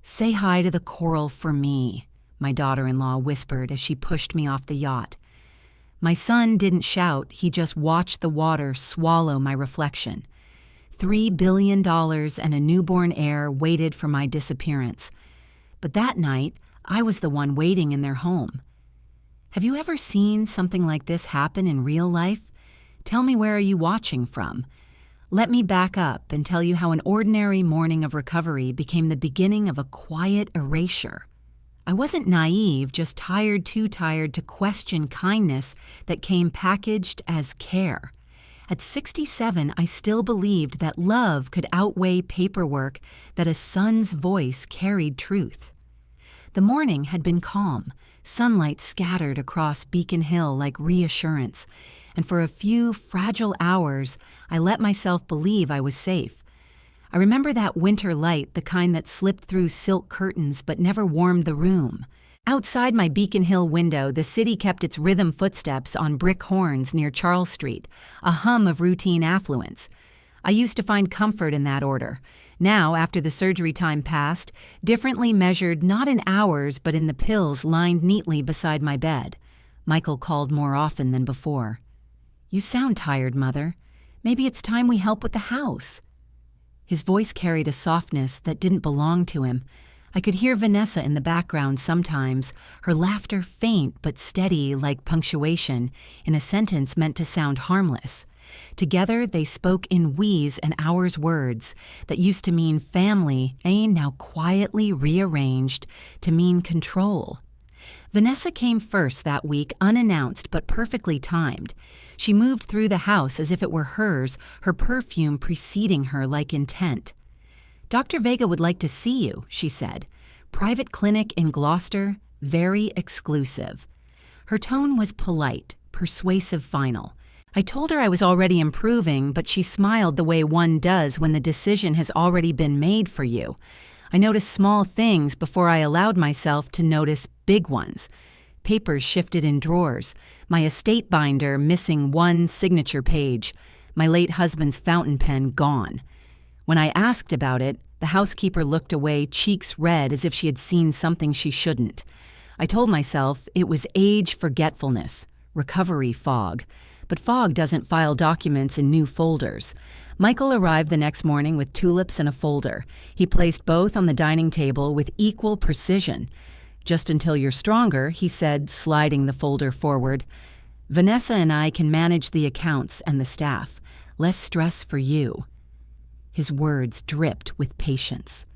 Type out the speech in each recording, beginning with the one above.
"Say hi to the coral for me," my daughter-in-law whispered as she pushed me off the yacht. My son didn't shout, he just watched the water swallow my reflection. $3 billion and a newborn heir waited for my disappearance. But that night, I was the one waiting in their home. Have you ever seen something like this happen in real life? Tell me, where are you watching from? Let me back up and tell you how an ordinary morning of recovery became the beginning of a quiet erasure. I wasn't naive, just too tired to question kindness that came packaged as care. At 67, I still believed that love could outweigh paperwork, that a son's voice carried truth. The morning had been calm, sunlight scattered across Beacon Hill like reassurance, and for a few fragile hours, I let myself believe I was safe. I remember that winter light, the kind that slipped through silk curtains but never warmed the room. Outside my Beacon Hill window, the city kept its rhythm footsteps on brick horns near Charles Street, a hum of routine affluence. I used to find comfort in that order. Now, after the surgery time passed, differently measured not in hours but in the pills lined neatly beside my bed. Michael called more often than before. "You sound tired, Mother. Maybe it's time we help with the house." His voice carried a softness that didn't belong to him. I could hear Vanessa in the background sometimes, her laughter faint but steady like punctuation in a sentence meant to sound harmless. Together they spoke in we's and ours words that used to mean family and now quietly rearranged to mean control. Vanessa came first that week, unannounced but perfectly timed. She moved through the house as if it were hers, her perfume preceding her like intent. "Dr. Vega would like to see you," she said. "Private clinic in Gloucester, very exclusive." Her tone was polite, persuasive final. I told her I was already improving, but she smiled the way one does when the decision has already been made for you. I noticed small things before I allowed myself to notice big ones. Papers shifted in drawers, my estate binder missing one signature page, my late husband's fountain pen gone. When I asked about it, the housekeeper looked away, cheeks red as if she had seen something she shouldn't. I told myself it was age forgetfulness, recovery fog. But fog doesn't file documents in new folders. Michael arrived the next morning with tulips and a folder. He placed both on the dining table with equal precision. "Just until you're stronger," he said, sliding the folder forward. "Vanessa and I can manage the accounts and the staff. Less stress for you." His words dripped with patience.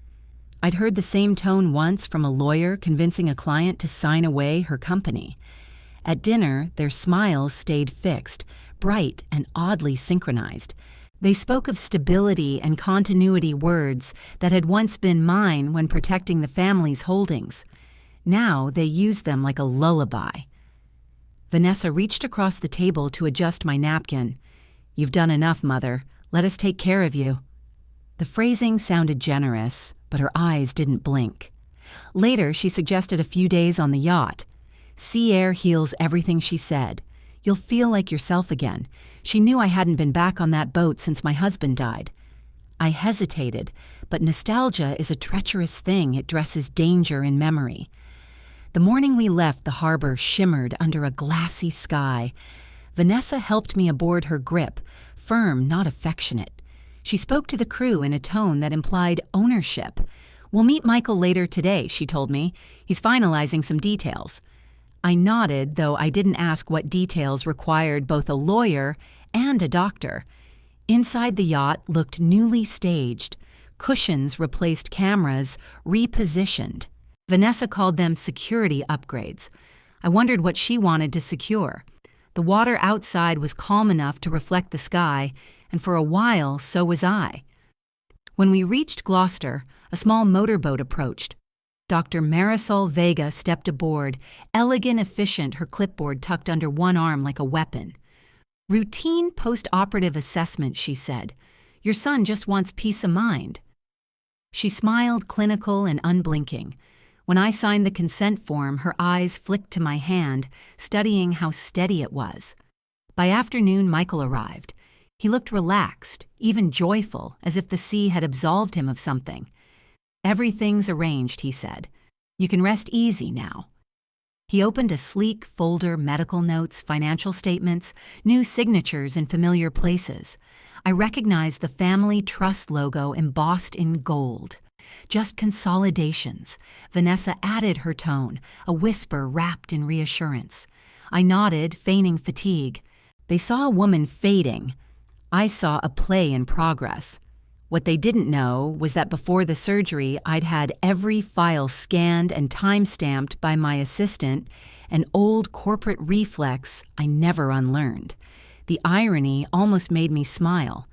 I'd heard the same tone once from a lawyer convincing a client to sign away her company. At dinner, their smiles stayed fixed, bright and oddly synchronized. They spoke of stability and continuity, words that had once been mine when protecting the family's holdings. Now they used them like a lullaby. Vanessa reached across the table to adjust my napkin. "You've done enough, Mother. Let us take care of you." The phrasing sounded generous, but her eyes didn't blink. Later, she suggested a few days on the yacht. "Sea air heals everything," she said. "You'll feel like yourself again." She knew I hadn't been back on that boat since my husband died. I hesitated, but nostalgia is a treacherous thing. It dresses danger in memory. The morning we left, the harbor shimmered under a glassy sky. Vanessa helped me aboard her grip, firm, not affectionate. She spoke to the crew in a tone that implied ownership. "We'll meet Michael later today," she told me. "He's finalizing some details." I nodded, though I didn't ask what details required both a lawyer and a doctor. Inside the yacht looked newly staged. Cushions replaced cameras, repositioned. Vanessa called them security upgrades. I wondered what she wanted to secure. The water outside was calm enough to reflect the sky, and for a while so was I. When we reached Gloucester, a small motorboat approached. Dr. Marisol Vega stepped aboard, elegant, efficient, her clipboard tucked under one arm like a weapon. "Routine post-operative assessment," she said. "Your son just wants peace of mind." She smiled, clinical and unblinking. When I signed the consent form, her eyes flicked to my hand, studying how steady it was. By afternoon, Michael arrived. He looked relaxed, even joyful, as if the sea had absolved him of something. "Everything's arranged," he said. "You can rest easy now." He opened a sleek folder, medical notes, financial statements, new signatures in familiar places. I recognized the family trust logo embossed in gold. "Just consolidations." Vanessa added her tone, a whisper wrapped in reassurance. I nodded, feigning fatigue. They saw a woman fading. I saw a play in progress. What they didn't know was that before the surgery, I'd had every file scanned and time-stamped by my assistant, an old corporate reflex I never unlearned. The irony almost made me smile.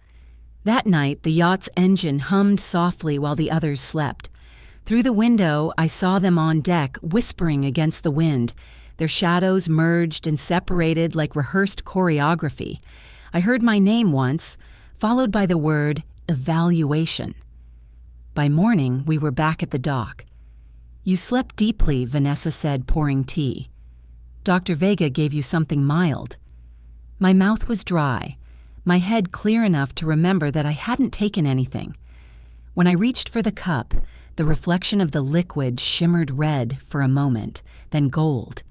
That night, the yacht's engine hummed softly while the others slept. Through the window, I saw them on deck, whispering against the wind. Their shadows merged and separated like rehearsed choreography. I heard my name once, followed by the word evaluation. By morning, we were back at the dock. "You slept deeply," Vanessa said, pouring tea. "Dr. Vega gave you something mild." My mouth was dry, my head clear enough to remember that I hadn't taken anything. When I reached for the cup, the reflection of the liquid shimmered red for a moment, then gold.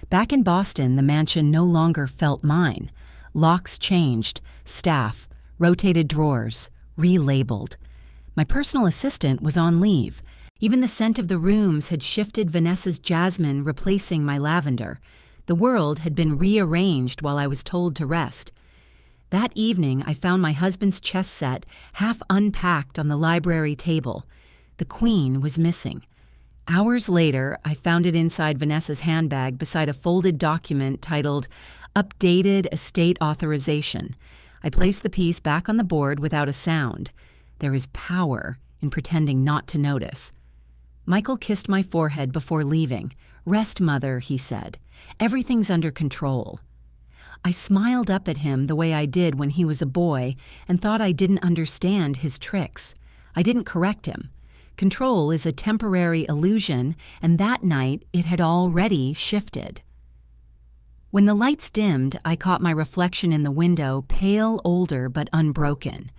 Back in Boston, the mansion no longer felt mine. Locks changed, staff, rotated drawers, relabeled. My personal assistant was on leave. Even the scent of the rooms had shifted, Vanessa's jasmine replacing my lavender. The world had been rearranged while I was told to rest. That evening, I found my husband's chess set half unpacked on the library table. The queen was missing. Hours later, I found it inside Vanessa's handbag beside a folded document titled Updated Estate Authorization. I placed the piece back on the board without a sound. There is power in pretending not to notice. Michael kissed my forehead before leaving. "Rest, Mother," he said. "Everything's under control." I smiled up at him the way I did when he was a boy and thought I didn't understand his tricks. I didn't correct him. Control is a temporary illusion, and that night it had already shifted. When the lights dimmed, I caught my reflection in the window, pale, older, but unbroken.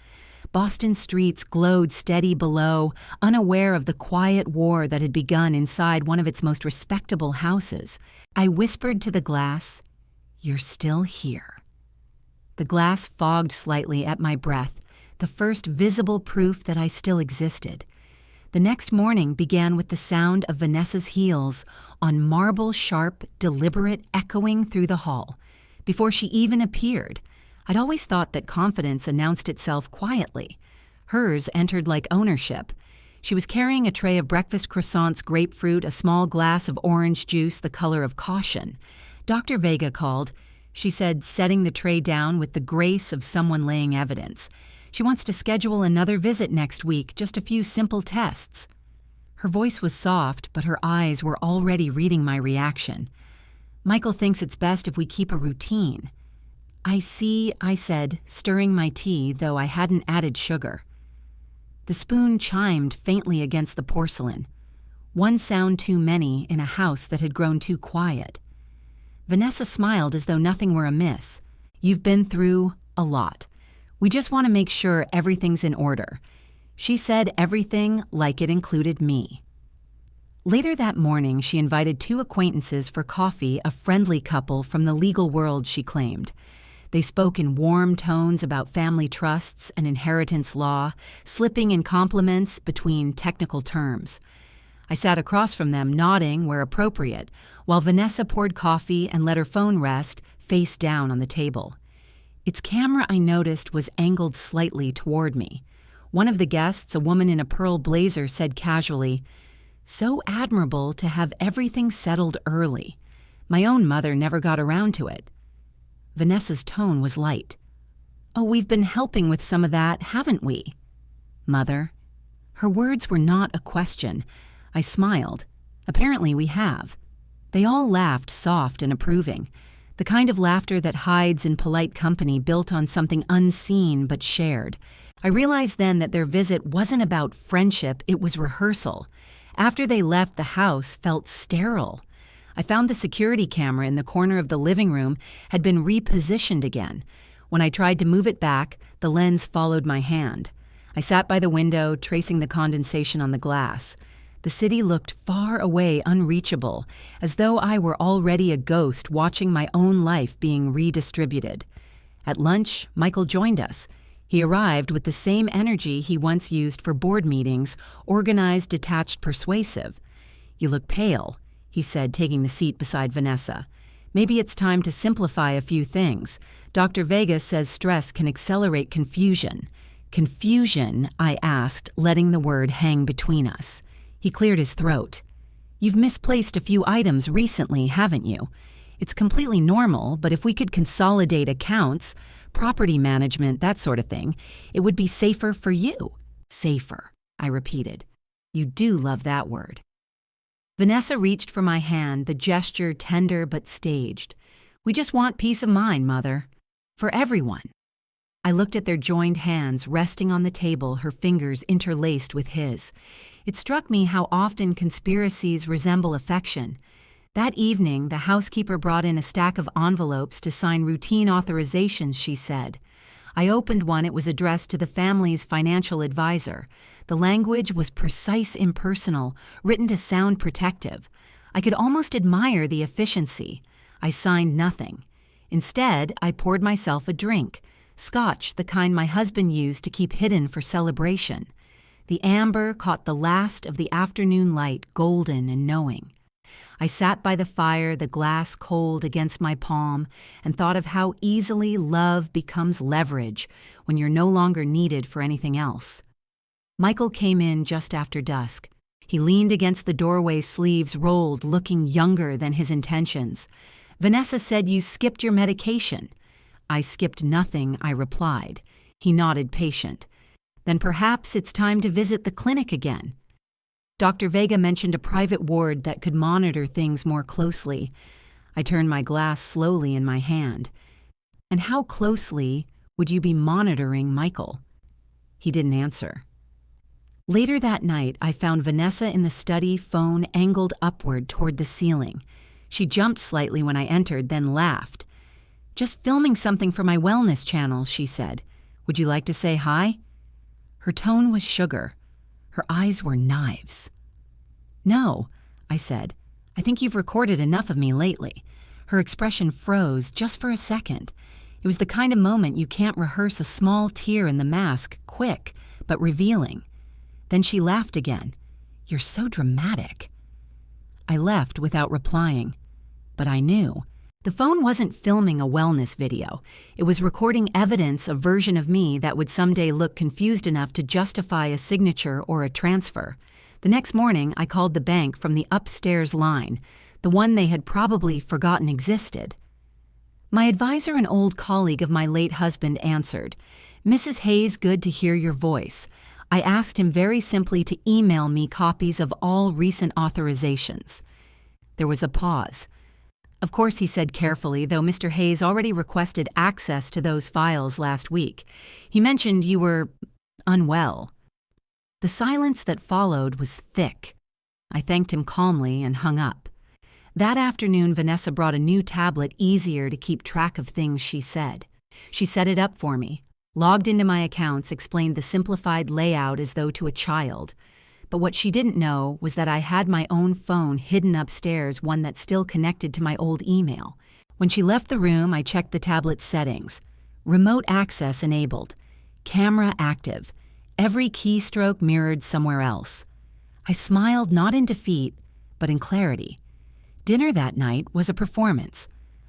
Boston streets glowed steady below, unaware of the quiet war that had begun inside one of its most respectable houses. I whispered to the glass, "You're still here." The glass fogged slightly at my breath, the first visible proof that I still existed. The next morning began with the sound of Vanessa's heels on marble, sharp, deliberate, echoing through the hall. Before she even appeared, I'd always thought that confidence announced itself quietly. Hers entered like ownership. She was carrying a tray of breakfast croissants, grapefruit, a small glass of orange juice the color of caution. Dr. Vega called, she said, setting the tray down with the grace of someone laying evidence. She wants to schedule another visit next week, just a few simple tests. Her voice was soft, but her eyes were already reading my reaction. "Michael thinks it's best if we keep a routine." "I see," I said, stirring my tea, though I hadn't added sugar. The spoon chimed faintly against the porcelain. One sound too many in a house that had grown too quiet. Vanessa smiled as though nothing were amiss. "You've been through a lot. We just want to make sure everything's in order." She said everything like it included me. Later that morning, she invited 2 acquaintances for coffee, a friendly couple from the legal world, she claimed. They spoke in warm tones about family trusts and inheritance law, slipping in compliments between technical terms. I sat across from them, nodding where appropriate, while Vanessa poured coffee and let her phone rest face down on the table. Its camera, I noticed, was angled slightly toward me. One of the guests, a woman in a pearl blazer, said casually, "So admirable to have everything settled early. My own mother never got around to it." Vanessa's tone was light. "Oh, we've been helping with some of that, haven't we?" "Mother?" Her words were not a question. I smiled. "Apparently we have." They all laughed, soft and approving. The kind of laughter that hides in polite company, built on something unseen but shared. I realized then that their visit wasn't about friendship, it was rehearsal. After they left, the house felt sterile. I found the security camera in the corner of the living room had been repositioned again. When I tried to move it back, the lens followed my hand. I sat by the window, tracing the condensation on the glass. The city looked far away, unreachable, as though I were already a ghost watching my own life being redistributed. At lunch, Michael joined us. He arrived with the same energy he once used for board meetings, organized, detached, persuasive. "You look pale," he said, taking the seat beside Vanessa. "Maybe it's time to simplify a few things. Dr. Vega says stress can accelerate confusion." "Confusion?" I asked, letting the word hang between us. He cleared his throat. "You've misplaced a few items recently, haven't you? It's completely normal, but if we could consolidate accounts, property management, that sort of thing, it would be safer for you." "Safer," I repeated. "You do love that word." Vanessa reached for my hand, the gesture tender but staged. "We just want peace of mind, Mother. For everyone." I looked at their joined hands resting on the table, her fingers interlaced with his. It struck me how often conspiracies resemble affection. That evening, the housekeeper brought in a stack of envelopes to sign routine authorizations, she said. I opened one. It was addressed to the family's financial advisor. The language was precise, impersonal, written to sound protective. I could almost admire the efficiency. I signed nothing. Instead, I poured myself a drink. Scotch, the kind my husband used to keep hidden for celebration. The amber caught the last of the afternoon light, golden and knowing. I sat by the fire, the glass cold against my palm, and thought of how easily love becomes leverage when you're no longer needed for anything else. Michael came in just after dusk. He leaned against the doorway, sleeves rolled, looking younger than his intentions. "Vanessa said you skipped your medication." "I skipped nothing," I replied. He nodded, patient. "Then perhaps it's time to visit the clinic again." Dr. Vega mentioned a private ward that could monitor things more closely. I turned my glass slowly in my hand. "And how closely would you be monitoring Michael?" He didn't answer. Later that night, I found Vanessa in the study, phone angled upward toward the ceiling. She jumped slightly when I entered, then laughed. "Just filming something for my wellness channel," she said. "Would you like to say hi?" Her tone was sugar. Her eyes were knives. "No," I said. "I think you've recorded enough of me lately." Her expression froze just for a second. It was the kind of moment you can't rehearse, a small tear in the mask, quick, but revealing. Then she laughed again. "You're so dramatic." I left without replying. But I knew. The phone wasn't filming a wellness video. It was recording evidence, a version of me that would someday look confused enough to justify a signature or a transfer. The next morning, I called the bank from the upstairs line, the one they had probably forgotten existed. My advisor, an old colleague of my late husband, answered. "Mrs. Hayes, good to hear your voice." I asked him very simply to email me copies of all recent authorizations. There was a pause. "Of course," he said carefully, though Mr. Hayes already requested access to those files last week. "He mentioned you were unwell." The silence that followed was thick. I thanked him calmly and hung up. That afternoon, Vanessa brought a new tablet, easier to keep track of things, she said. She set it up for me, logged into my accounts, explained the simplified layout as though to a child. But what she didn't know was that I had my own phone hidden upstairs, one that still connected to my old email. When she left the room, I checked the tablet's settings. Remote access enabled. Camera active. Every keystroke mirrored somewhere else. I smiled, not in defeat, but in clarity. Dinner that night was a performance.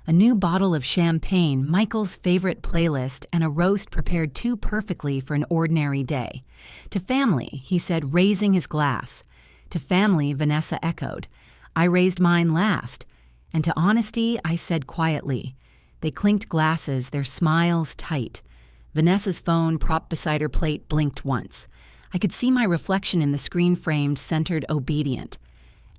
A new bottle of champagne, Michael's favorite playlist, and a roast prepared too perfectly for an ordinary day. "To family," he said, raising his glass. "To family," Vanessa echoed. I raised mine last. "And to honesty," I said quietly. They clinked glasses, their smiles tight. Vanessa's phone, propped beside her plate, blinked once. I could see my reflection in the screen-framed, centered obedient.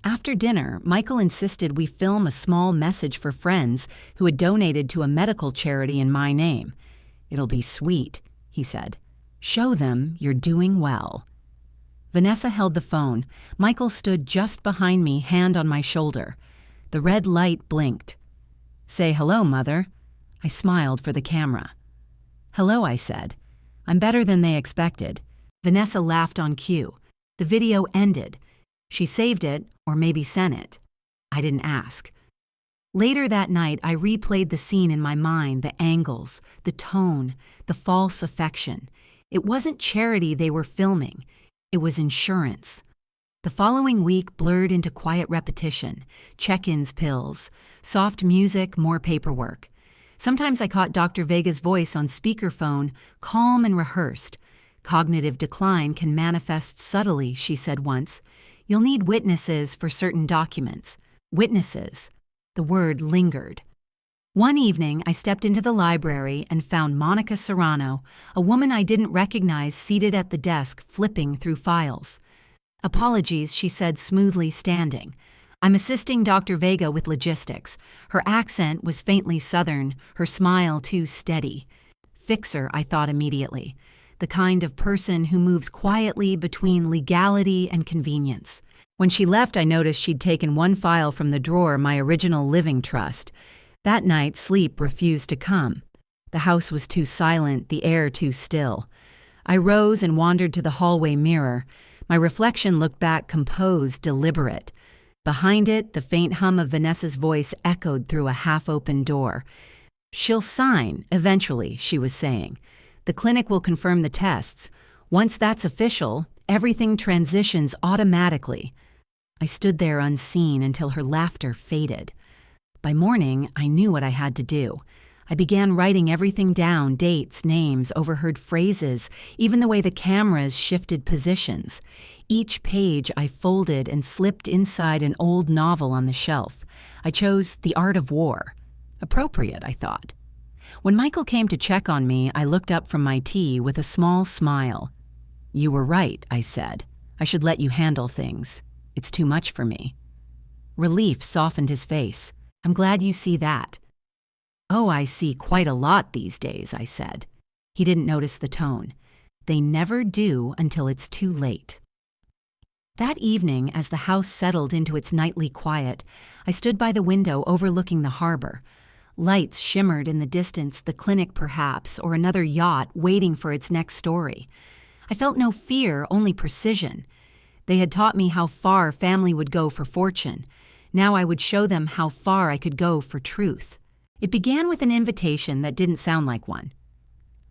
After dinner, Michael insisted we film a small message for friends who had donated to a medical charity in my name. "It'll be sweet," he said. "Show them you're doing well." Vanessa held the phone. Michael stood just behind me, hand on my shoulder. The red light blinked. "Say hello, Mother." I smiled for the camera. "Hello," I said. "I'm better than they expected. Vanessa laughed on cue. The video ended. She saved it, or maybe sent it. I didn't ask. Later that night, I replayed the scene in my mind, the angles, the tone, the false affection. It wasn't charity they were filming. It was insurance. The following week blurred into quiet repetition, check-ins pills, soft music, more paperwork. Sometimes I caught Dr. Vega's voice on speakerphone, calm and rehearsed. Cognitive decline can manifest subtly, she said once. You'll need witnesses for certain documents. Witnesses. The word lingered. One evening, I stepped into the library and found Monica Serrano, a woman I didn't recognize, seated at the desk, flipping through files. Apologies, she said smoothly, standing. I'm assisting Dr. Vega with logistics. Her accent was faintly southern, her smile too steady. Fixer, I thought immediately. The kind of person who moves quietly between legality and convenience. When she left, I noticed she'd taken one file from the drawer, my original living trust. That night, sleep refused to come. The house was too silent, the air too still. I rose and wandered to the hallway mirror. My reflection looked back composed, deliberate. Behind it, the faint hum of Vanessa's voice echoed through a half-open door. She'll sign, eventually, she was saying. The clinic will confirm the tests. Once that's official, everything transitions automatically. I stood there unseen until her laughter faded. By morning, I knew what I had to do. I began writing everything down, dates, names, overheard phrases, even the way the cameras shifted positions. Each page I folded and slipped inside an old novel on the shelf. I chose The Art of War. Appropriate, I thought. When Michael came to check on me, I looked up from my tea with a small smile. You were right, I said. I should let you handle things. It's too much for me. Relief softened his face. I'm glad you see that. Oh, I see quite a lot these days, I said. He didn't notice the tone. They never do until it's too late. That evening, as the house settled into its nightly quiet, I stood by the window overlooking the harbor. Lights shimmered in the distance, the clinic perhaps, or another yacht waiting for its next story. I felt no fear, only precision. They had taught me how far family would go for fortune. Now I would show them how far I could go for truth. It began with an invitation that didn't sound like one.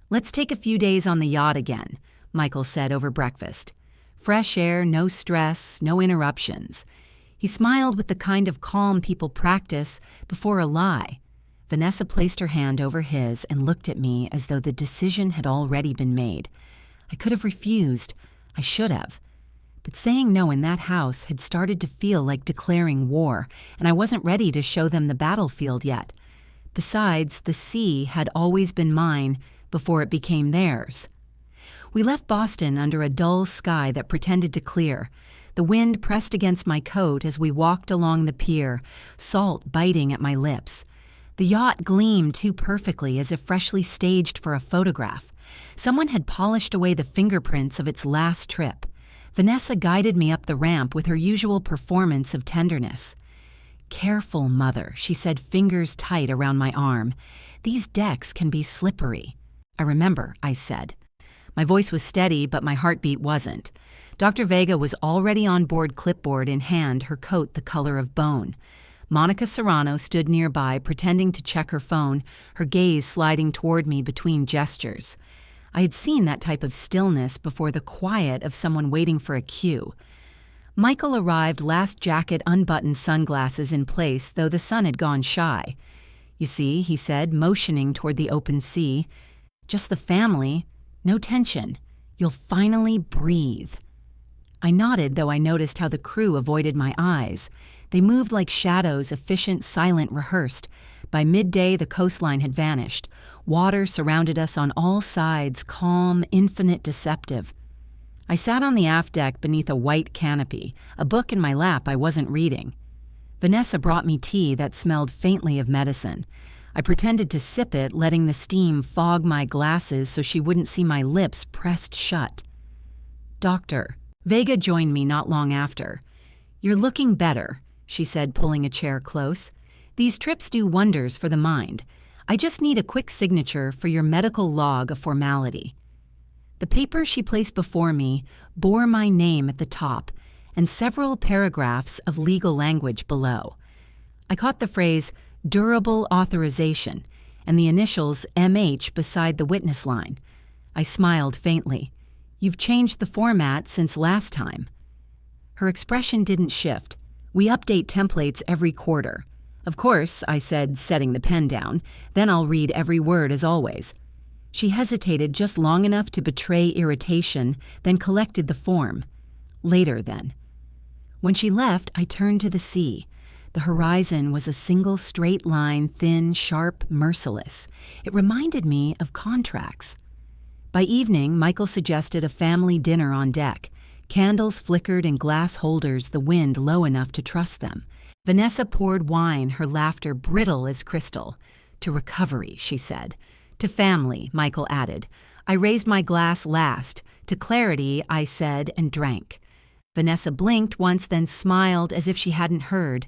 Let's take a few days on the yacht again, Michael said over breakfast. Fresh air, no stress, no interruptions. He smiled with the kind of calm people practice before a lie. Vanessa placed her hand over his and looked at me as though the decision had already been made. I could have refused. I should have. But saying no in that house had started to feel like declaring war, and I wasn't ready to show them the battlefield yet. Besides, the sea had always been mine before it became theirs. We left Boston under a dull sky that pretended to clear. The wind pressed against my coat as we walked along the pier, salt biting at my lips. The yacht gleamed too perfectly, as if freshly staged for a photograph. Someone had polished away the fingerprints of its last trip. Vanessa guided me up the ramp with her usual performance of tenderness. Careful, mother, she said, fingers tight around my arm. These decks can be slippery. I remember, I said. My voice was steady, but my heartbeat wasn't. Dr. Vega was already on board, clipboard in hand, her coat the color of bone. Monica Serrano stood nearby, pretending to check her phone, her gaze sliding toward me between gestures. I had seen that type of stillness before, the quiet of someone waiting for a cue. Michael arrived, last jacket, unbuttoned, sunglasses in place, though the sun had gone shy. You see, he said, motioning toward the open sea. Just the family. No tension. You'll finally breathe. I nodded, though I noticed how the crew avoided my eyes. They moved like shadows, efficient, silent, rehearsed. By midday, the coastline had vanished. Water surrounded us on all sides, calm, infinite, deceptive. I sat on the aft deck beneath a white canopy, a book in my lap I wasn't reading. Vanessa brought me tea that smelled faintly of medicine. I pretended to sip it, letting the steam fog my glasses so she wouldn't see my lips pressed shut. Doctor. Vega joined me not long after. You're looking better, she said, pulling a chair close. These trips do wonders for the mind. I just need a quick signature for your medical log, a formality. The paper she placed before me bore my name at the top and several paragraphs of legal language below. I caught the phrase durable authorization and the initials MH beside the witness line. I smiled faintly. You've changed the format since last time. Her expression didn't shift. We update templates every quarter. Of course, I said, setting the pen down. Then I'll read every word as always. She hesitated just long enough to betray irritation, then collected the form. Later, then. When she left, I turned to the sea. The horizon was a single straight line, thin, sharp, merciless. It reminded me of contracts. By evening, Michael suggested a family dinner on deck. Candles flickered in glass holders, the wind low enough to trust them. Vanessa poured wine, her laughter brittle as crystal. To recovery, she said. To family, Michael added. I raised my glass last. To clarity, I said, and drank. Vanessa blinked once, then smiled as if she hadn't heard.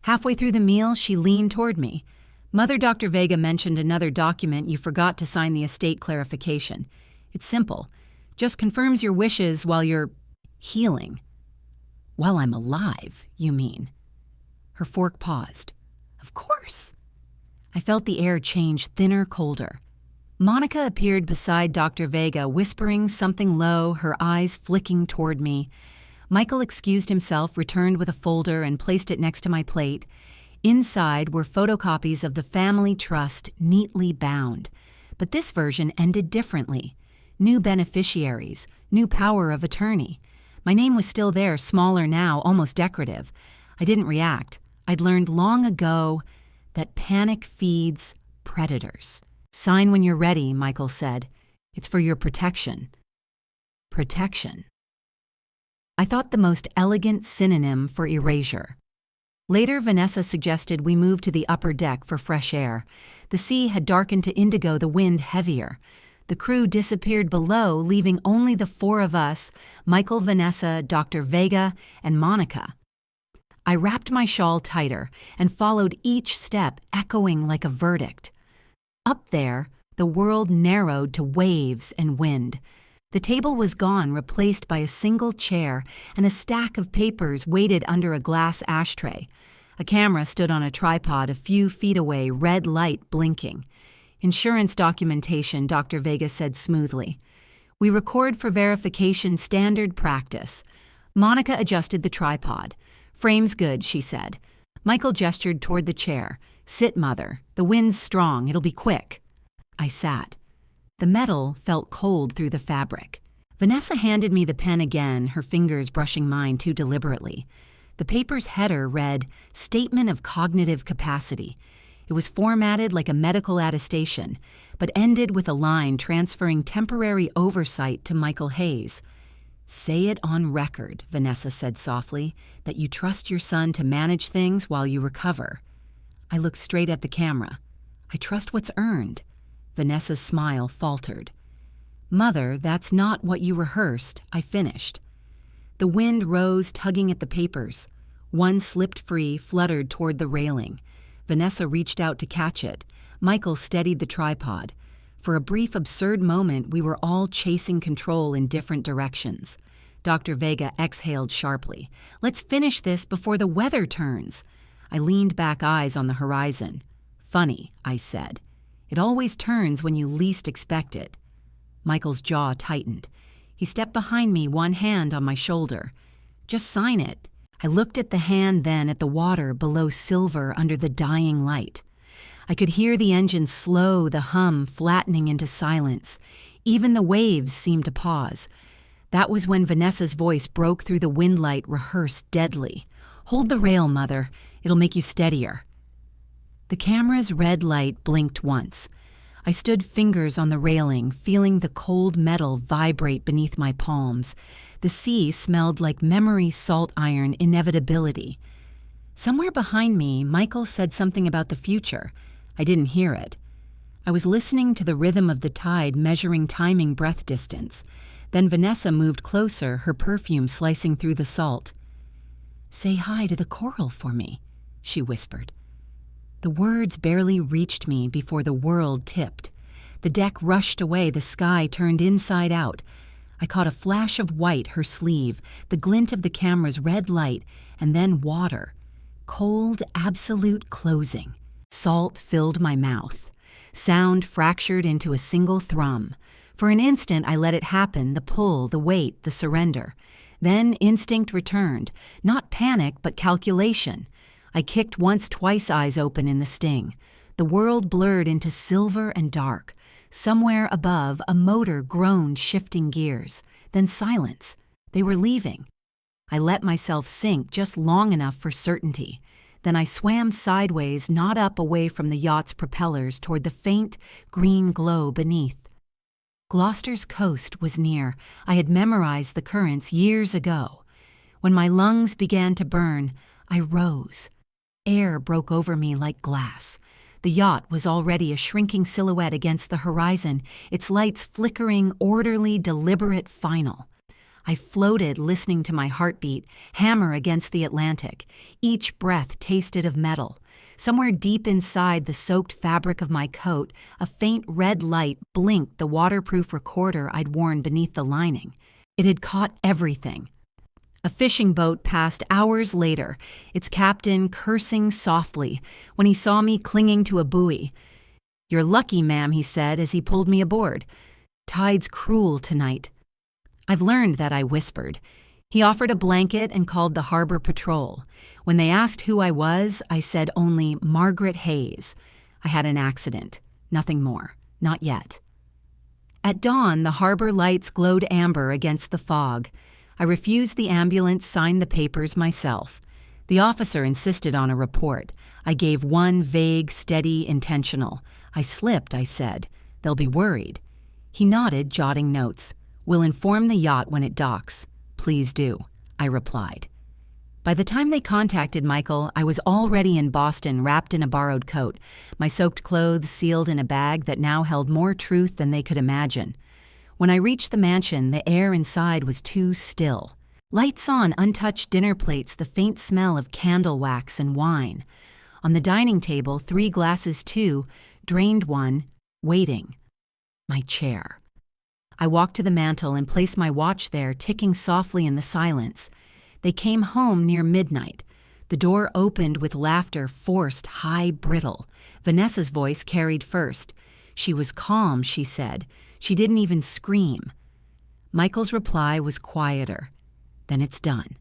Halfway through the meal, she leaned toward me. Mother Dr. Vega mentioned another document you forgot to sign, the estate clarification. It's simple. Just confirms your wishes while you're healing. While I'm alive, you mean? Her fork paused. Of course. I felt the air change thinner, colder. Monica appeared beside Dr. Vega, whispering something low, her eyes flicking toward me. Michael excused himself, returned with a folder, and placed it next to my plate. Inside were photocopies of the family trust, neatly bound. But this version ended differently. New beneficiaries, new power of attorney. My name was still there, smaller now, almost decorative. I didn't react. I'd learned long ago that panic feeds predators. Sign when you're ready, Michael said. It's for your protection. Protection. I thought the most elegant synonym for erasure. Later, Vanessa suggested we move to the upper deck for fresh air. The sea had darkened to indigo, the wind heavier. The crew disappeared below, leaving only the four of us, Michael, Vanessa, Dr. Vega, and Monica. I wrapped my shawl tighter and followed each step, echoing like a verdict. Up there, the world narrowed to waves and wind. The table was gone, replaced by a single chair and a stack of papers weighted under a glass ashtray. A camera stood on a tripod a few feet away, red light blinking. Insurance documentation, Dr. Vega said smoothly. We record for verification, standard practice. Monica adjusted the tripod. Frame's good, she said. Michael gestured toward the chair. Sit, Mother. The wind's strong. It'll be quick. I sat. The metal felt cold through the fabric. Vanessa handed me the pen again, her fingers brushing mine too deliberately. The paper's header read, Statement of Cognitive Capacity. It was formatted like a medical attestation, but ended with a line transferring temporary oversight to Michael Hayes. Say it on record, Vanessa said softly, that you trust your son to manage things while you recover. I looked straight at the camera. I trust what's earned. Vanessa's smile faltered. Mother, that's not what you rehearsed, I finished. The wind rose, tugging at the papers. One slipped free, fluttered toward the railing. Vanessa reached out to catch it. Michael steadied the tripod. For a brief, absurd moment, we were all chasing control in different directions. Dr. Vega exhaled sharply. Let's finish this before the weather turns. I leaned back, eyes on the horizon. Funny, I said. It always turns when you least expect it. Michael's jaw tightened. He stepped behind me, one hand on my shoulder. Just sign it. I looked at the hand, then at the water below silver under the dying light. I could hear the engine slow, the hum flattening into silence. Even the waves seemed to pause. That was when Vanessa's voice broke through the windlight, rehearsed deadly. Hold the rail, Mother. It'll make you steadier. The camera's red light blinked once. I stood, fingers on the railing, feeling the cold metal vibrate beneath my palms. The sea smelled like memory salt iron inevitability. Somewhere behind me, Michael said something about the future. I didn't hear it. I was listening to the rhythm of the tide, measuring timing breath distance. Then Vanessa moved closer, her perfume slicing through the salt. Say hi to the coral for me, she whispered. The words barely reached me before the world tipped. The deck rushed away, the sky turned inside out. I caught a flash of white, her sleeve, the glint of the camera's red light, and then water. Cold, absolute closing. Salt filled my mouth. Sound fractured into a single thrum. For an instant I let it happen, the pull, the weight, the surrender. Then instinct returned, not panic but calculation. I kicked once, twice, eyes open in the sting. The world blurred into silver and dark. Somewhere above, a motor groaned, shifting gears. Then silence. They were leaving. I let myself sink just long enough for certainty. Then I swam sideways, not up away from the yacht's propellers, toward the faint, green glow beneath. Gloucester's coast was near. I had memorized the currents years ago. When my lungs began to burn, I rose. Air broke over me like glass. The yacht was already a shrinking silhouette against the horizon, its lights flickering, orderly, deliberate, final. I floated, listening to my heartbeat, hammer against the Atlantic. Each breath tasted of metal. Somewhere deep inside the soaked fabric of my coat, a faint red light blinked the waterproof recorder I'd worn beneath the lining. It had caught everything. A fishing boat passed hours later, its captain cursing softly when he saw me clinging to a buoy. "You're lucky, ma'am," he said as he pulled me aboard. "Tide's cruel tonight." "I've learned that," I whispered. He offered a blanket and called the harbor patrol. When they asked who I was, I said only Margaret Hayes. I had an accident. Nothing more. Not yet. At dawn, the harbor lights glowed amber against the fog. I refused the ambulance, signed the papers myself. The officer insisted on a report. I gave one vague, steady, intentional. "I slipped," I said. "They'll be worried." He nodded, jotting notes. "We'll inform the yacht when it docks." "Please do," I replied. By the time they contacted Michael, I was already in Boston, wrapped in a borrowed coat, my soaked clothes sealed in a bag that now held more truth than they could imagine. When I reached the mansion, the air inside was too still. Lights on, untouched dinner plates, the faint smell of candle wax and wine. On the dining table, 3 glasses too, drained one, waiting. My chair. I walked to the mantel and placed my watch there, ticking softly in the silence. They came home near midnight. The door opened with laughter, forced, high, brittle. Vanessa's voice carried first. She was calm, she said. She didn't even scream. Michael's reply was quieter. "Then it's done."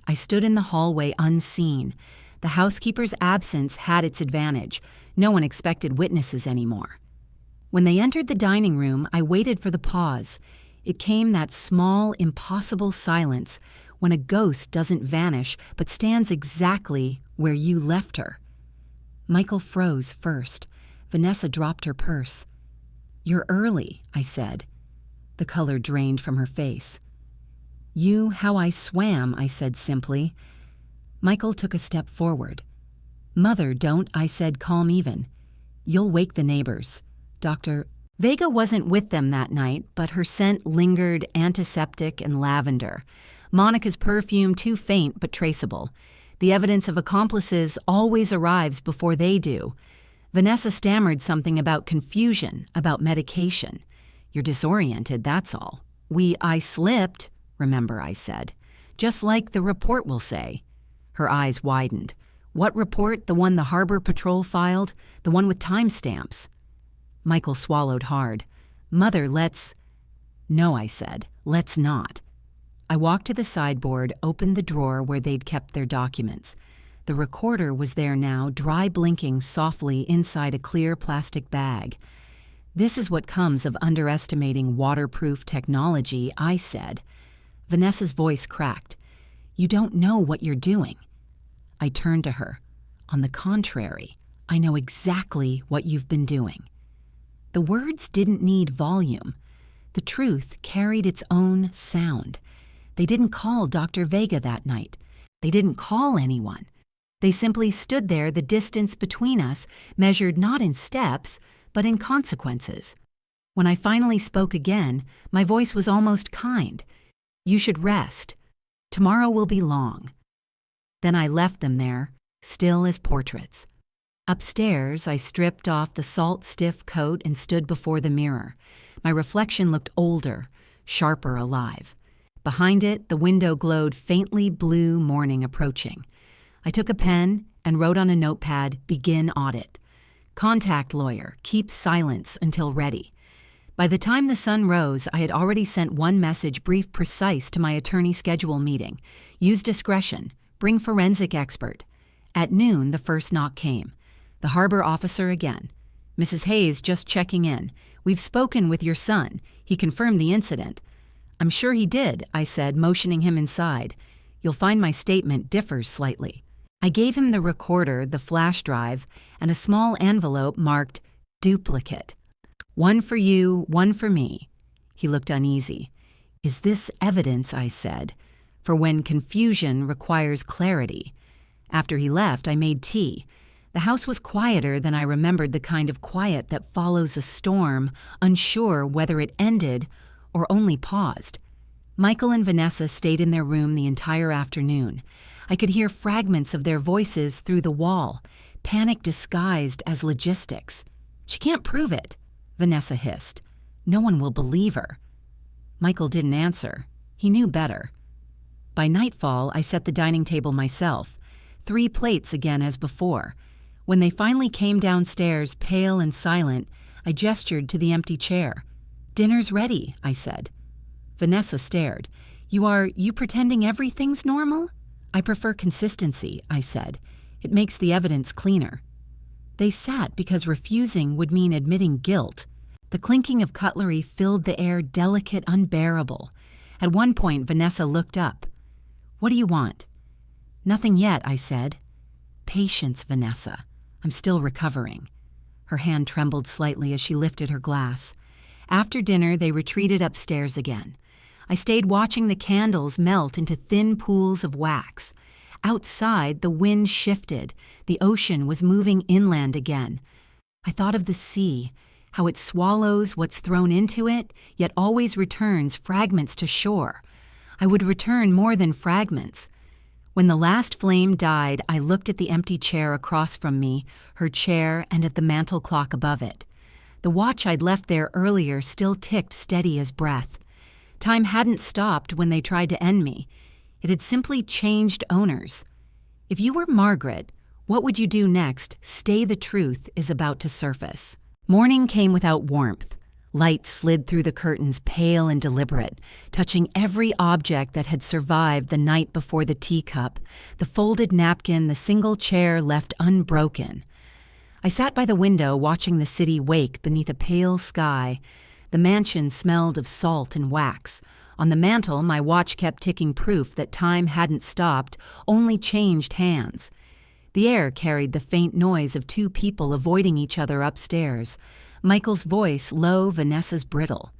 I stood in the hallway unseen. The housekeeper's absence had its advantage. No one expected witnesses anymore. When they entered the dining room, I waited for the pause. It came, that small, impossible silence when a ghost doesn't vanish but stands exactly where you left her. Michael froze first. Vanessa dropped her purse. "You're early," I said. The color drained from her face. How I swam," I said simply. Michael took a step forward. "Mother, don't," I said, calm even. "You'll wake the neighbors. Vega wasn't with them that night, but her scent lingered, antiseptic and lavender. Monica's perfume too faint but traceable. The evidence of accomplices always arrives before they do. Vanessa stammered something about confusion, about medication. "You're disoriented, that's all." I slipped, remember," I said. "Just like the report will say." Her eyes widened. "What report? The one the harbor patrol filed? The one with timestamps?" Michael swallowed hard. "Mother, let's—" "No," I said. "Let's not." I walked to the sideboard, opened the drawer where they'd kept their documents. The recorder was there now, dry blinking softly inside a clear plastic bag. "This is what comes of underestimating waterproof technology," I said. Vanessa's voice cracked. "You don't know what you're doing." I turned to her. "On the contrary, I know exactly what you've been doing." The words didn't need volume. The truth carried its own sound. They didn't call Dr. Vega that night. They didn't call anyone. They simply stood there, the distance between us, measured not in steps, but in consequences. When I finally spoke again, my voice was almost kind. "You should rest. Tomorrow will be long." Then I left them there, still as portraits. Upstairs, I stripped off the salt-stiff coat and stood before the mirror. My reflection looked older, sharper alive. Behind it, the window glowed faintly blue morning approaching. I took a pen and wrote on a notepad, "Begin audit. Contact lawyer, keep silence until ready." By the time the sun rose, I had already sent one message, brief, precise, to my attorney schedule meeting. Use discretion. Bring forensic expert. At noon, the first knock came. The harbor officer again. "Mrs. Hayes, just checking in. We've spoken with your son. He confirmed the incident." "I'm sure he did," I said, motioning him inside. "You'll find my statement differs slightly." I gave him the recorder, the flash drive, and a small envelope marked duplicate. "One for you, one for me." He looked uneasy. "Is this evidence?" I said, "for when confusion requires clarity." After he left, I made tea. The house was quieter than I remembered, the kind of quiet that follows a storm, unsure whether it ended or only paused. Michael and Vanessa stayed in their room the entire afternoon. I could hear fragments of their voices through the wall, panic disguised as logistics. "She can't prove it," Vanessa hissed. "No one will believe her." Michael didn't answer. He knew better. By nightfall, I set the dining table myself. 3 plates again as before. When they finally came downstairs, pale and silent, I gestured to the empty chair. "Dinner's ready," I said. Vanessa stared. You pretending everything's normal?" "I prefer consistency," I said. "It makes the evidence cleaner." They sat because refusing would mean admitting guilt. The clinking of cutlery filled the air, delicate, unbearable. At one point, Vanessa looked up. "What do you want?" "Nothing yet," I said. "Patience, Vanessa. I'm still recovering." Her hand trembled slightly as she lifted her glass. After dinner, they retreated upstairs again. I stayed watching the candles melt into thin pools of wax. Outside, the wind shifted. The ocean was moving inland again. I thought of the sea, how it swallows what's thrown into it, yet always returns fragments to shore. I would return more than fragments. When the last flame died, I looked at the empty chair across from me, her chair, and at the mantel clock above it. The watch I'd left there earlier still ticked steady as breath. Time hadn't stopped when they tried to end me. It had simply changed owners. If you were Margaret, what would you do next? Stay the truth is about to surface. Morning came without warmth. Light slid through the curtains, pale and deliberate, touching every object that had survived the night before: the teacup, the folded napkin, the single chair left unbroken. I sat by the window watching the city wake beneath a pale sky. The mansion smelled of salt and wax. On the mantel, my watch kept ticking, proof that time hadn't stopped, only changed hands. The air carried the faint noise of 2 people avoiding each other upstairs. Michael's voice low, Vanessa's brittle.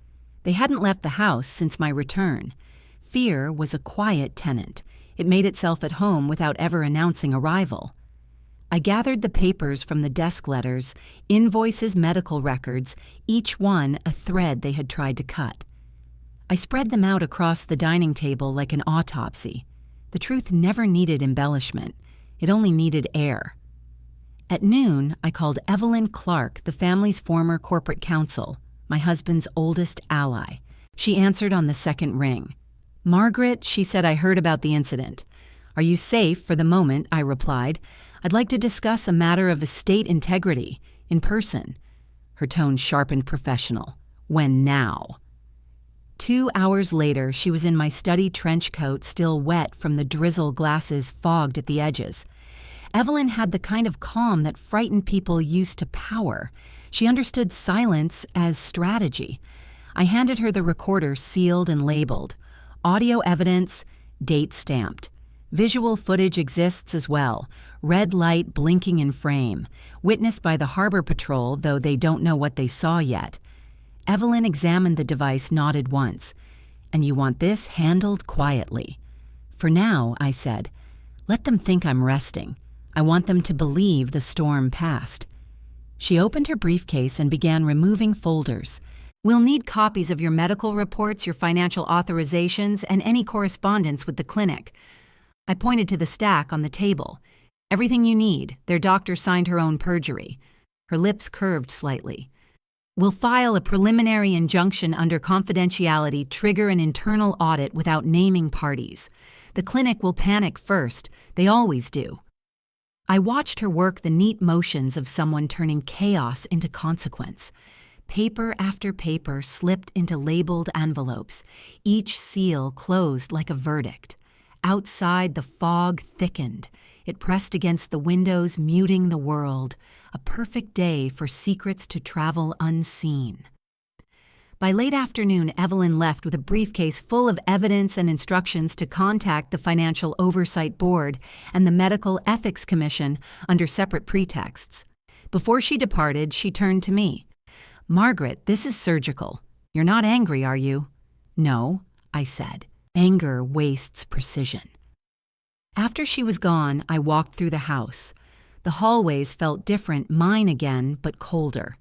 They hadn't left the house since my return. Fear was a quiet tenant. It made itself at home without ever announcing arrival. I gathered the papers from the desk letters, invoices, medical records, each one a thread they had tried to cut. I spread them out across the dining table like an autopsy. The truth never needed embellishment. It only needed air. At noon, I called Evelyn Clark, the family's former corporate counsel, my husband's oldest ally. She answered on the second ring. "Margaret," she said, "I heard about the incident." "Are you safe for the moment?" I replied. "I'd like to discuss a matter of estate integrity, in person." Her tone sharpened, professional. "When now?" 2 hours later, she was in my study trench coat, still wet from the drizzle, glasses fogged at the edges. Evelyn had the kind of calm that frightened people used to power. She understood silence as strategy. I handed her the recorder, sealed and labeled. Audio evidence, date stamped. Visual footage exists as well. Red light blinking in frame. Witnessed by the Harbor Patrol, though they don't know what they saw yet. Evelyn examined the device, nodded once. "And you want this handled quietly." "For now," I said. "Let them think I'm resting. I want them to believe the storm passed." She opened her briefcase and began removing folders. "We'll need copies of your medical reports, your financial authorizations, and any correspondence with the clinic." I pointed to the stack on the table. Everything you need. Their doctor signed her own perjury. Her lips curved slightly. We'll file a preliminary injunction under confidentiality, trigger an internal audit without naming parties. The clinic will panic first. They always do. I watched her work the neat motions of someone turning chaos into consequence. Paper after paper slipped into labeled envelopes, each seal closed like a verdict. Outside, the fog thickened. It pressed against the windows, muting the world. A perfect day for secrets to travel unseen. By late afternoon, Evelyn left with a briefcase full of evidence and instructions to contact the Financial Oversight Board and the Medical Ethics Commission under separate pretexts. Before she departed, she turned to me. "Margaret, this is surgical. You're not angry, are you?" "No," I said. Anger wastes precision. After she was gone, I walked through the house. The hallways felt different, mine again, but colder.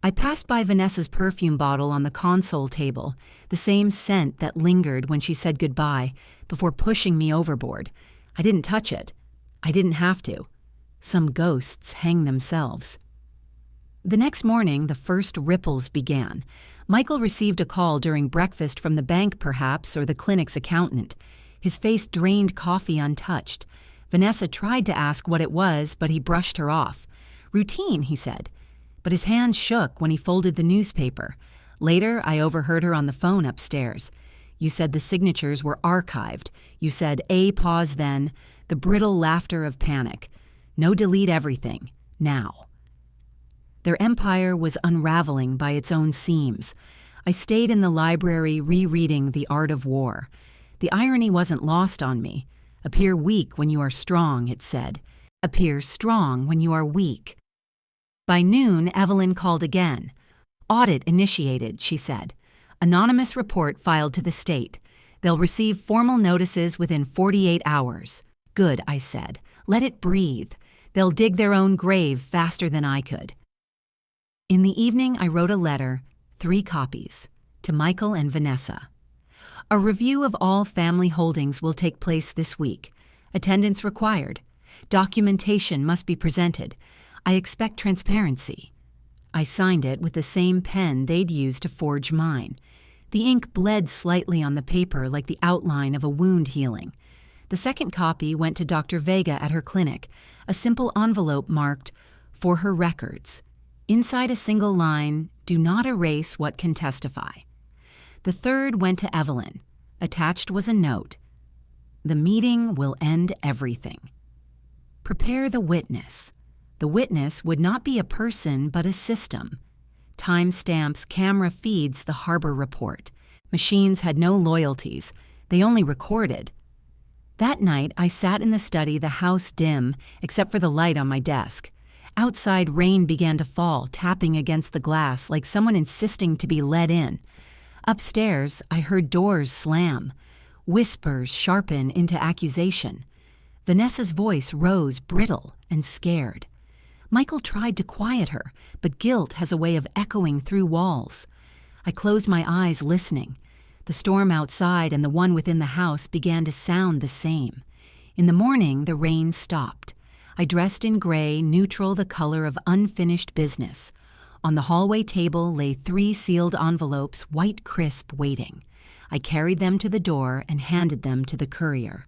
I passed by Vanessa's perfume bottle on the console table, the same scent that lingered when she said goodbye, before pushing me overboard. I didn't touch it. I didn't have to. Some ghosts hang themselves. The next morning, the first ripples began. Michael received a call during breakfast from the bank, perhaps, or the clinic's accountant. His face drained coffee untouched. Vanessa tried to ask what it was, but he brushed her off. "Routine," he said. But his hand shook when he folded the newspaper. Later, I overheard her on the phone upstairs. "You said the signatures were archived. You said pause then, the brittle laughter of panic. No, delete everything. Now." Their empire was unraveling by its own seams. I stayed in the library rereading The Art of War. The irony wasn't lost on me. "Appear weak when you are strong," it said. "Appear strong when you are weak." By noon, Evelyn called again. "Audit initiated," she said. "Anonymous report filed to the state. They'll receive formal notices within 48 hours. "Good," I said. "Let it breathe. They'll dig their own grave faster than I could." In the evening, I wrote a letter, 3 copies, to Michael and Vanessa. A review of all family holdings will take place this week. Attendance required. Documentation must be presented. I expect transparency. I signed it with the same pen they'd used to forge mine. The ink bled slightly on the paper like the outline of a wound healing. The second copy went to Dr. Vega at her clinic, a simple envelope marked, "For her records." Inside a single line, "Do not erase what can testify." The third went to Evelyn. Attached was a note. "The meeting will end everything. Prepare the witness." The witness would not be a person, but a system. Timestamps, camera feeds, the harbor report. Machines had no loyalties. They only recorded. That night, I sat in the study, the house dim, except for the light on my desk. Outside, rain began to fall, tapping against the glass like someone insisting to be let in. Upstairs, I heard doors slam. Whispers sharpen into accusation. Vanessa's voice rose, brittle and scared. Michael tried to quiet her, but guilt has a way of echoing through walls. I closed my eyes, listening. The storm outside and the one within the house began to sound the same. In the morning, the rain stopped. I dressed in gray, neutral, the color of unfinished business. On the hallway table lay 3 sealed envelopes, white crisp, waiting. I carried them to the door and handed them to the courier.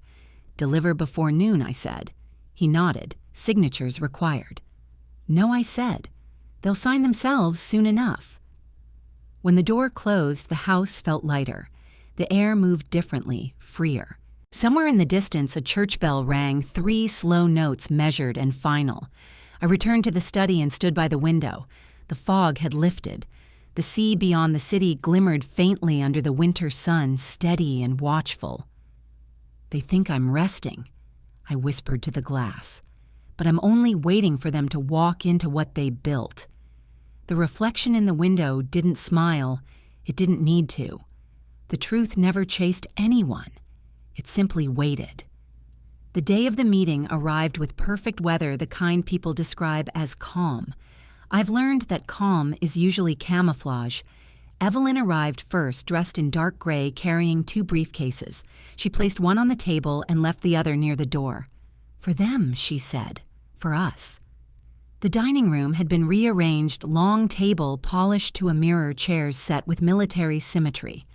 "Deliver before noon," I said. He nodded. "Signatures required." "No," I said. "They'll sign themselves soon enough." When the door closed, the house felt lighter. The air moved differently, freer. Somewhere in the distance, a church bell rang, 3 slow notes measured and final. I returned to the study and stood by the window. The fog had lifted. The sea beyond the city glimmered faintly under the winter sun, steady and watchful. "They think I'm resting," I whispered to the glass. "But I'm only waiting for them to walk into what they built." The reflection in the window didn't smile. It didn't need to. The truth never chased anyone. It simply waited. The day of the meeting arrived with perfect weather, the kind people describe as calm. I've learned that calm is usually camouflage. Evelyn arrived first, dressed in dark gray, carrying 2 briefcases. She placed one on the table and left the other near the door. For them, she said. For us. The dining room had been rearranged, long table polished to a mirror, chairs set with military symmetry.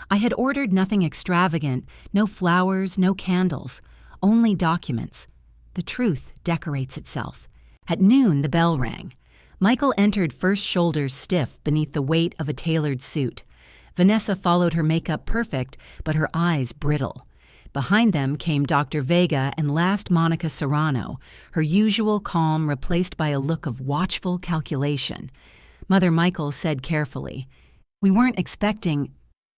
I had ordered nothing extravagant, no flowers, no candles, only documents. The truth decorates itself. At noon, the bell rang. Michael entered, first shoulders stiff beneath the weight of a tailored suit. Vanessa followed, her makeup perfect, but her eyes brittle. Behind them came Dr. Vega and last Monica Serrano, her usual calm replaced by a look of watchful calculation. Mother Michael said carefully, "We weren't expecting—"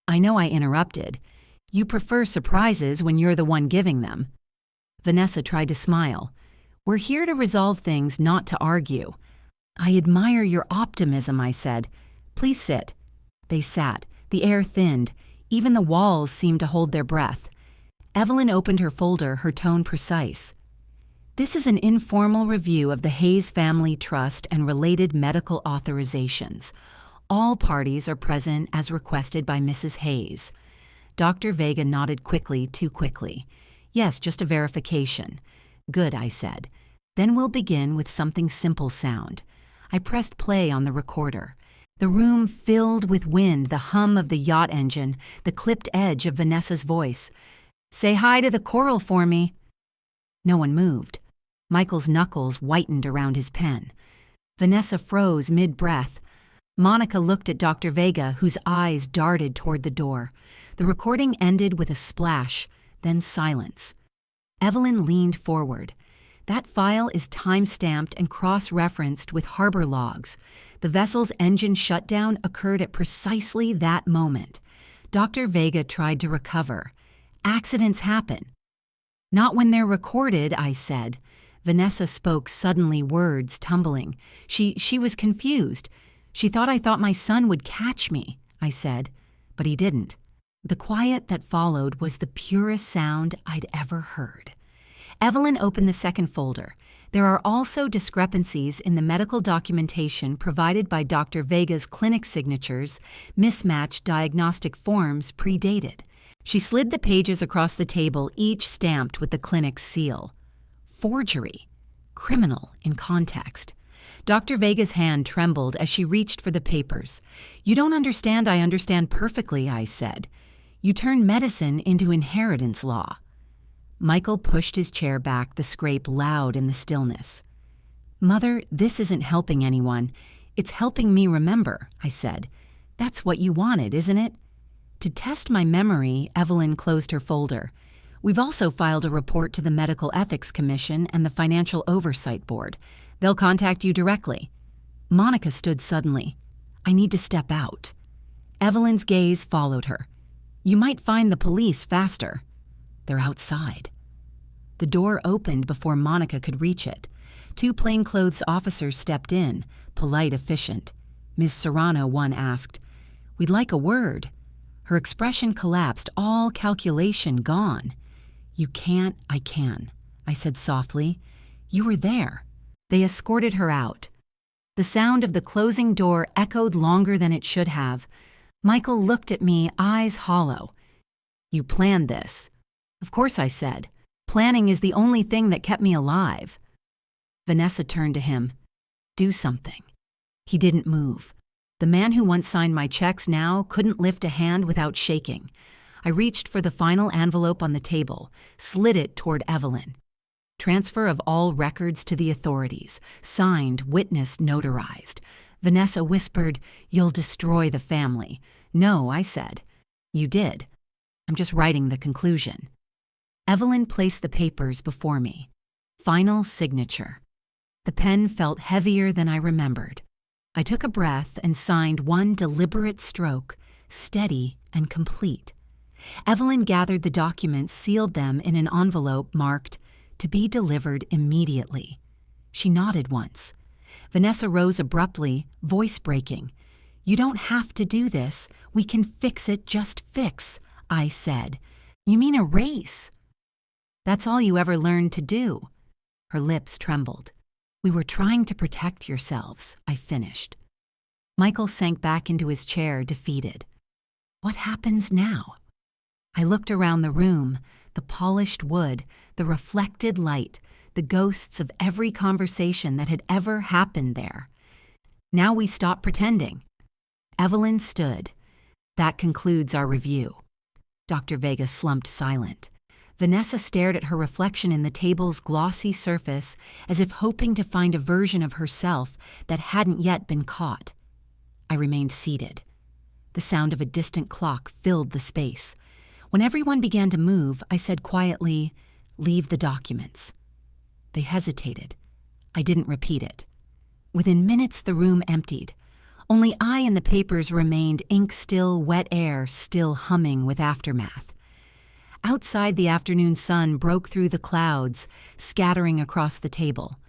"I know I interrupted. You prefer surprises when you're the one giving them." Vanessa tried to smile. "We're here to resolve things, not to argue." "I admire your optimism," I said. "Please sit." They sat. The air thinned. Even the walls seemed to hold their breath. Evelyn opened her folder, her tone precise. "This is an informal review of the Hayes Family Trust and related medical authorizations. All parties are present as requested by Mrs. Hayes." Dr. Vega nodded quickly, too quickly. "Yes, just a verification." "Good," I said. "Then we'll begin with something simple sound." I pressed play on the recorder. The room filled with wind, the hum of the yacht engine, the clipped edge of Vanessa's voice. "Say hi to the coral for me." No one moved. Michael's knuckles whitened around his pen. Vanessa froze mid-breath. Monica looked at Dr. Vega, whose eyes darted toward the door. The recording ended with a splash, then silence. Evelyn leaned forward. "That file is time-stamped and cross-referenced with harbor logs. The vessel's engine shutdown occurred at precisely that moment." Dr. Vega tried to recover. "Accidents happen." "Not when they're recorded," I said. Vanessa spoke suddenly, words tumbling. She was confused. "She thought I thought my son would catch me," I said, but he didn't. The quiet that followed was the purest sound I'd ever heard. Evelyn opened the second folder. There are also discrepancies in the medical documentation provided by Dr. Vega's clinic signatures, mismatched diagnostic forms predated. She slid the pages across the table, each stamped with the clinic's seal. Forgery. Criminal in context. Dr. Vega's hand trembled as she reached for the papers. "You don't understand. I understand perfectly," I said. "You turn medicine into inheritance law." Michael pushed his chair back, the scrape loud in the stillness. "Mother, this isn't helping anyone. It's helping me remember," I said. "That's what you wanted, isn't it?" To test my memory, Evelyn closed her folder. "We've also filed a report to the Medical Ethics Commission and the Financial Oversight Board. They'll contact you directly." Monica stood suddenly. "I need to step out." Evelyn's gaze followed her. "You might find the police faster." "They're outside." The door opened before Monica could reach it. Two plainclothes officers stepped in, polite, efficient. Ms. Serrano, one asked, "We'd like a word." Her expression collapsed, all calculation gone. "You can't, I can," I said softly. "You were there." They escorted her out. The sound of the closing door echoed longer than it should have. Michael looked at me, eyes hollow. "You planned this." "Of course," I said. "Planning is the only thing that kept me alive." Vanessa turned to him. "Do something." He didn't move. The man who once signed my checks now couldn't lift a hand without shaking. I reached for the final envelope on the table, slid it toward Evelyn. "Transfer of all records to the authorities. Signed, witnessed, notarized." Vanessa whispered, "You'll destroy the family." "No," I said. "You did. I'm just writing the conclusion." Evelyn placed the papers before me. Final signature. The pen felt heavier than I remembered. I took a breath and signed one deliberate stroke, steady and complete. Evelyn gathered the documents, sealed them in an envelope marked, "To be delivered immediately." She nodded once. Vanessa rose abruptly, voice breaking. "You don't have to do this. We can fix it, just fix," I said. "You mean erase?" "That's all you ever learned to do." Her lips trembled. "We were trying to protect yourselves," I finished. Michael sank back into his chair, defeated. "What happens now?" I looked around the room, the polished wood, the reflected light, the ghosts of every conversation that had ever happened there. Now we stop pretending. Evelyn stood. That concludes our review. Dr. Vega slumped silent. Vanessa stared at her reflection in the table's glossy surface as if hoping to find a version of herself that hadn't yet been caught. I remained seated. The sound of a distant clock filled the space. When everyone began to move, I said quietly, "Leave the documents." They hesitated. I didn't repeat it. Within minutes, the room emptied. Only I and the papers remained ink-still, wet air still humming with aftermath. Outside, the afternoon sun broke through the clouds, scattering across the table.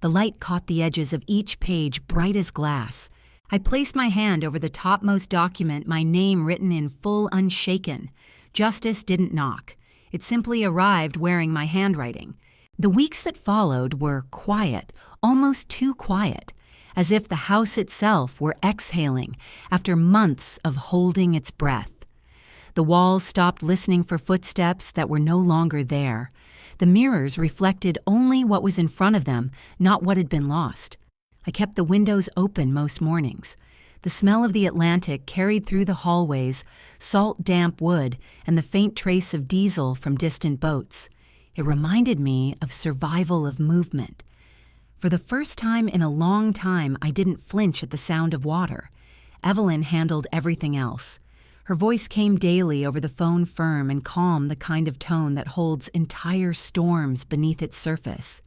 The light caught the edges of each page bright as glass. I placed my hand over the topmost document, my name written in full unshaken. Justice didn't knock. It simply arrived wearing my handwriting. The weeks that followed were quiet, almost too quiet, as if the house itself were exhaling after months of holding its breath. The walls stopped listening for footsteps that were no longer there. The mirrors reflected only what was in front of them, not what had been lost. I kept the windows open most mornings. The smell of the Atlantic carried through the hallways, salt, damp wood, and the faint trace of diesel from distant boats. It reminded me of survival of movement. For the first time in a long time, I didn't flinch at the sound of water. Evelyn handled everything else. Her voice came daily over the phone, firm and calm, the kind of tone that holds entire storms beneath its surface.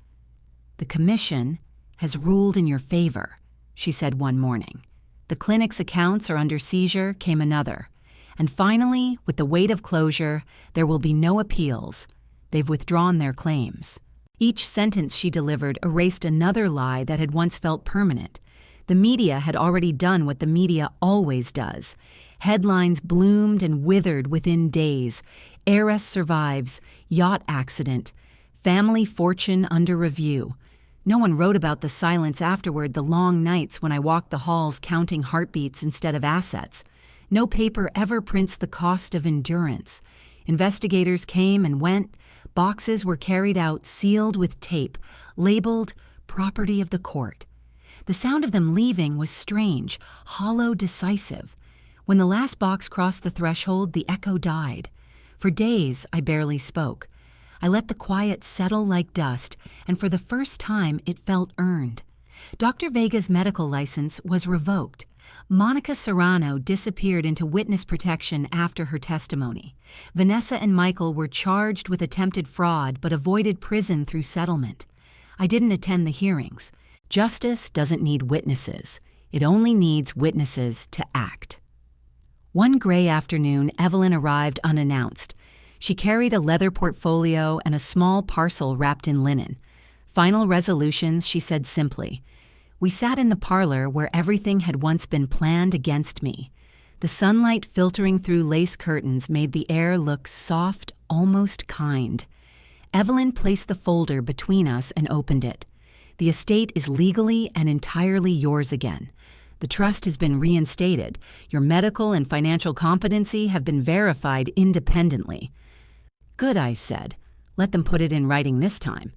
"The commission has ruled in your favor," she said one morning. "The clinic's accounts are under seizure," came another. "And finally, with the weight of closure, there will be no appeals. They've withdrawn their claims." Each sentence she delivered erased another lie that had once felt permanent. The media had already done what the media always does. Headlines bloomed and withered within days. Heiress survives, yacht accident, family fortune under review. No one wrote about the silence afterward, the long nights when I walked the halls counting heartbeats instead of assets. No paper ever prints the cost of endurance. Investigators came and went. Boxes were carried out, sealed with tape, labeled "property of the court." The sound of them leaving was strange, hollow, decisive. When the last box crossed the threshold, the echo died. For days, I barely spoke. I let the quiet settle like dust, and for the first time, it felt earned. Dr. Vega's medical license was revoked. Monica Serrano disappeared into witness protection after her testimony. Vanessa and Michael were charged with attempted fraud but avoided prison through settlement. I didn't attend the hearings. Justice doesn't need witnesses. It only needs witnesses to act. One gray afternoon, Evelyn arrived unannounced. She carried a leather portfolio and a small parcel wrapped in linen. "Final resolutions," she said simply. We sat in the parlor where everything had once been planned against me. The sunlight filtering through lace curtains made the air look soft, almost kind. Evelyn placed the folder between us and opened it. "The estate is legally and entirely yours again. The trust has been reinstated. Your medical and financial competency have been verified independently." "Good," I said. "Let them put it in writing this time."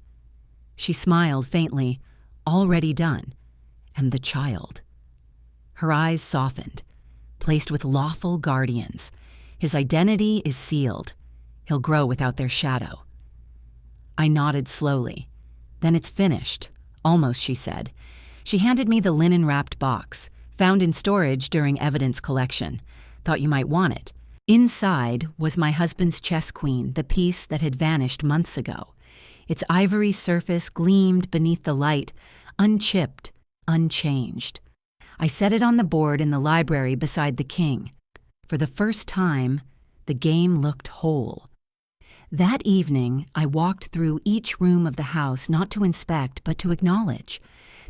She smiled faintly. "Already done. And the child." Her eyes softened. "Placed with lawful guardians. His identity is sealed. He'll grow without their shadow." I nodded slowly. "Then it's finished." "Almost," she said. She handed me the linen-wrapped box, found in storage during evidence collection. "Thought you might want it." Inside was my husband's chess queen, the piece that had vanished months ago. Its ivory surface gleamed beneath the light, unchipped, unchanged. I set it on the board in the library beside the king. For the first time, the game looked whole. That evening, I walked through each room of the house not to inspect but to acknowledge.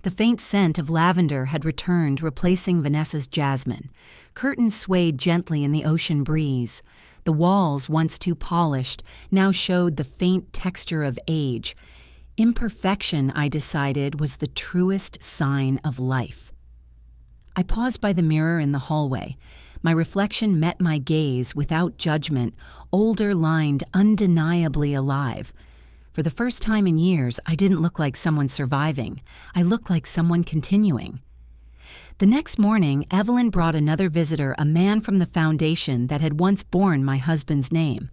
The faint scent of lavender had returned, replacing Vanessa's jasmine. Curtains swayed gently in the ocean breeze. The walls, once too polished, now showed the faint texture of age. Imperfection, I decided, was the truest sign of life. I paused by the mirror in the hallway. My reflection met my gaze without judgment, older lined, undeniably alive. For the first time in years, I didn't look like someone surviving. I looked like someone continuing. The next morning, Evelyn brought another visitor, a man from the foundation that had once borne my husband's name.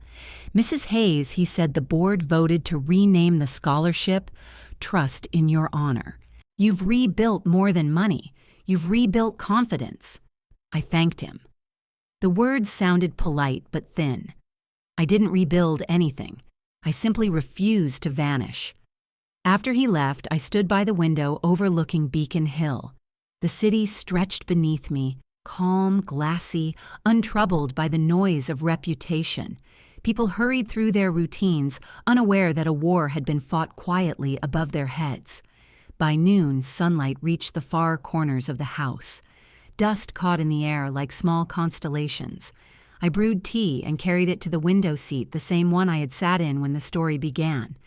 Mrs. Hayes, he said, the board voted to rename the scholarship Trust in Your Honor. You've rebuilt more than money. You've rebuilt confidence. I thanked him. The words sounded polite but thin. I didn't rebuild anything. I simply refused to vanish. After he left, I stood by the window overlooking Beacon Hill. The city stretched beneath me, calm, glassy, untroubled by the noise of reputation. People hurried through their routines, unaware that a war had been fought quietly above their heads. By noon, sunlight reached the far corners of the house. Dust caught in the air like small constellations. I brewed tea and carried it to the window seat, the same one I had sat in when the story began.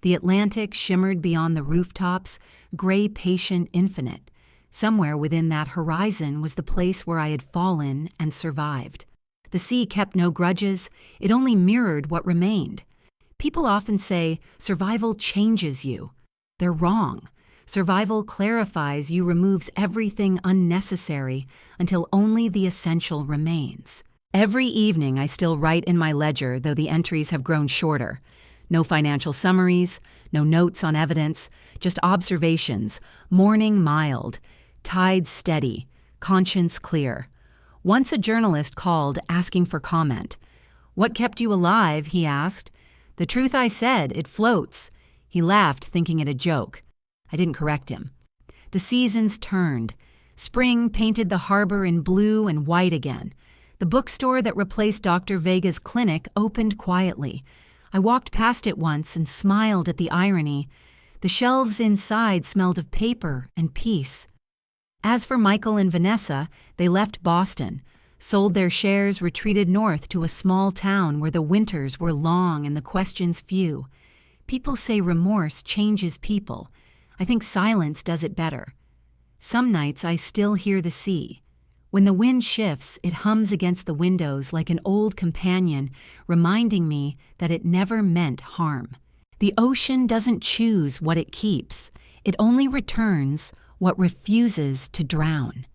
The Atlantic shimmered beyond the rooftops, gray, patient, infinite. Somewhere within that horizon was the place where I had fallen and survived. The sea kept no grudges, it only mirrored what remained. People often say, survival changes you. They're wrong. Survival clarifies you, removes everything unnecessary until only the essential remains. Every evening I still write in my ledger, though the entries have grown shorter. No financial summaries, no notes on evidence, just observations, morning mild, tide steady, conscience clear. Once a journalist called asking for comment. "What kept you alive?" he asked. "The truth I said, it floats." He laughed, thinking it a joke. I didn't correct him. The seasons turned. Spring painted the harbor in blue and white again. The bookstore that replaced Dr. Vega's clinic opened quietly. I walked past it once and smiled at the irony. The shelves inside smelled of paper and peace. As for Michael and Vanessa, they left Boston, sold their shares, retreated north to a small town where the winters were long and the questions few. People say remorse changes people. I think silence does it better. Some nights I still hear the sea. When the wind shifts, it hums against the windows like an old companion, reminding me that it never meant harm. The ocean doesn't choose what it keeps. It only returns what refuses to drown.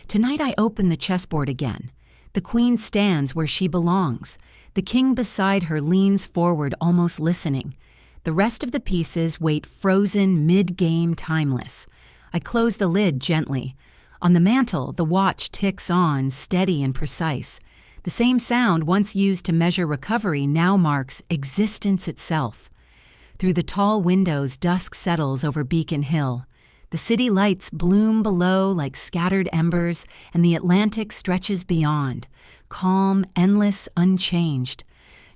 Tonight I open the chessboard again. The queen stands where she belongs. The king beside her leans forward, almost listening. The rest of the pieces wait frozen, mid-game, timeless. I close the lid gently. On the mantel, the watch ticks on, steady and precise. The same sound once used to measure recovery now marks existence itself. Through the tall windows, dusk settles over Beacon Hill. The city lights bloom below like scattered embers, and the Atlantic stretches beyond, calm, endless, unchanged.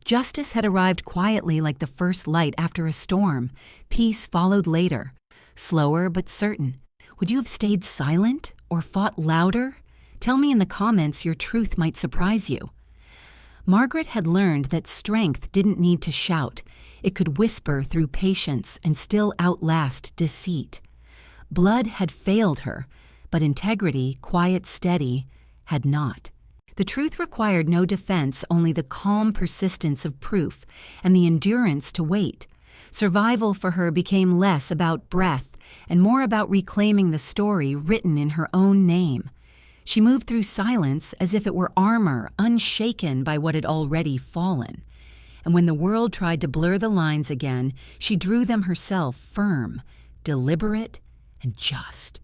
Justice had arrived quietly like the first light after a storm. Peace followed later, slower but certain. Would you have stayed silent or fought louder? Tell me in the comments, your truth might surprise you. Margaret had learned that strength didn't need to shout. It could whisper through patience and still outlast deceit. Blood had failed her, but integrity, quiet, steady, had not. The truth required no defense, only the calm persistence of proof and the endurance to wait. Survival for her became less about breath and more about reclaiming the story written in her own name. She moved through silence as if it were armor, unshaken by what had already fallen. And when the world tried to blur the lines again, she drew them herself, firm, deliberate, and just.